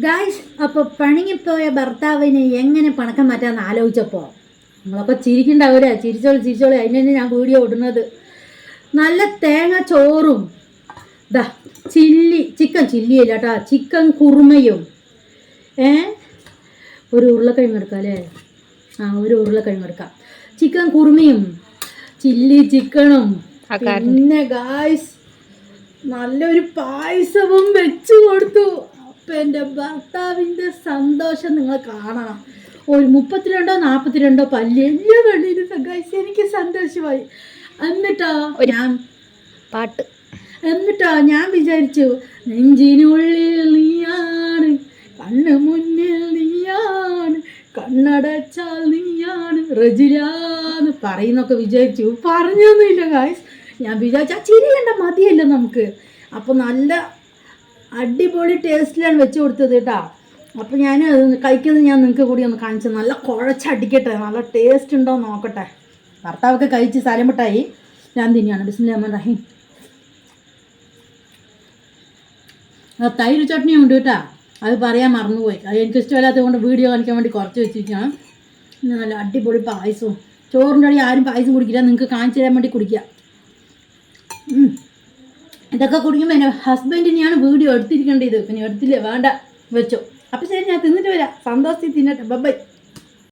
Guys, അപ്പോൾ പണിങ്ങിപ്പോയ ഭർത്താവിനെ എങ്ങനെ പണക്കം മാറ്റാമെന്ന് ആലോചിച്ചപ്പോൾ നമ്മളപ്പോൾ ചിരിക്കണ്ടാവൂലേ? ചിരിച്ചോളി. അതിന് തന്നെ ഞാൻ വീഡിയോ ഇടുന്നത്. നല്ല തേങ്ങ ചോറും ചിക്കൻ ചില്ലിയല്ല കേട്ടോ, ചിക്കൻ കുറുമയും ഒരു ഉരുളക്കിഴങ്ങ് എടുക്കാം അല്ലേ? ഒരു ഉരുളക്കിഴങ്ങ് എടുക്കാം. ചിക്കൻ കുറുമയും ചില്ലി ചിക്കനും പിന്നെ ഗായ്സ് നല്ലൊരു പായസവും വെച്ചു കൊടുത്തു. അപ്പം എൻ്റെ ഭർത്താവിൻ്റെ സന്തോഷം നിങ്ങൾ കാണണം. ഒരു 32-42 പല്ല് എല്ലാ വെള്ളിയിരുന്നു ഗായ്സ്. എനിക്ക് സന്തോഷമായി. എന്നിട്ടോ ഞാൻ വിചാരിച്ചു, നെഞ്ചിനുള്ളിൽ നീയാണ്, കണ്ണ് മുന്നിൽ നീയാണ്, കണ്ണടച്ചാൽ നീയാണ് റജിലാന്ന് പറയുന്നൊക്കെ വിചാരിച്ചു. പറഞ്ഞൊന്നുമില്ല ഗായ്സ്. ഞാൻ വിചാരിച്ചു ആ ചിരി കണ്ട മതിയല്ലോ നമുക്ക്. അപ്പോൾ നല്ല അടിപൊളി ടേസ്റ്റിലാണ് വെച്ച് കൊടുത്തത് കേട്ടോ. അപ്പോൾ ഞാൻ കഴിക്കുന്നത് ഞാൻ നിങ്ങൾക്ക് കൂടി ഒന്ന് കാണിച്ചു. നല്ല കുഴച്ചടിക്കട്ടെ, നല്ല ടേസ്റ്റ് ഉണ്ടോ നോക്കട്ടെ. ഭർത്താവൊക്കെ കഴിച്ച് സലമിട്ടായി. ഞാൻ തന്നെയാണ് ബിസ്മില്ലാഹിർ റഹ്മാനിർ റഹീം. തൈര് ചട്നിയും ഉണ്ട് കേട്ടോ, അത് പറയാൻ മറന്നുപോയി. അത് എനിക്കിഷ്ടമില്ലാത്തത് കൊണ്ട് വീഡിയോ കാണിക്കാൻ വേണ്ടി കുറച്ച് വെച്ചിരിക്കുകയാണ്. പിന്നെ നല്ല അടിപൊളി പായസവും. ചോറിൻ്റെ അടി ആരും പായസം കുടിക്കില്ല, നിങ്ങൾക്ക് കാണിച്ചു തരാൻ വേണ്ടി കുടിക്കുക. ഇതൊക്കെ കുടിക്കുമ്പോൾ എൻ്റെ ഹസ്ബൻഡിനെയാണ് വീഡിയോ എടുത്തിരിക്കേണ്ടത്. പിന്നെ എടുത്തില്ലേ, വേണ്ട വെച്ചോ. അപ്പോൾ ശരി, ഞാൻ തിന്നിട്ട് വരാം. സന്തോഷത്തിൽ തിന്നട്ടെ. ബൈ.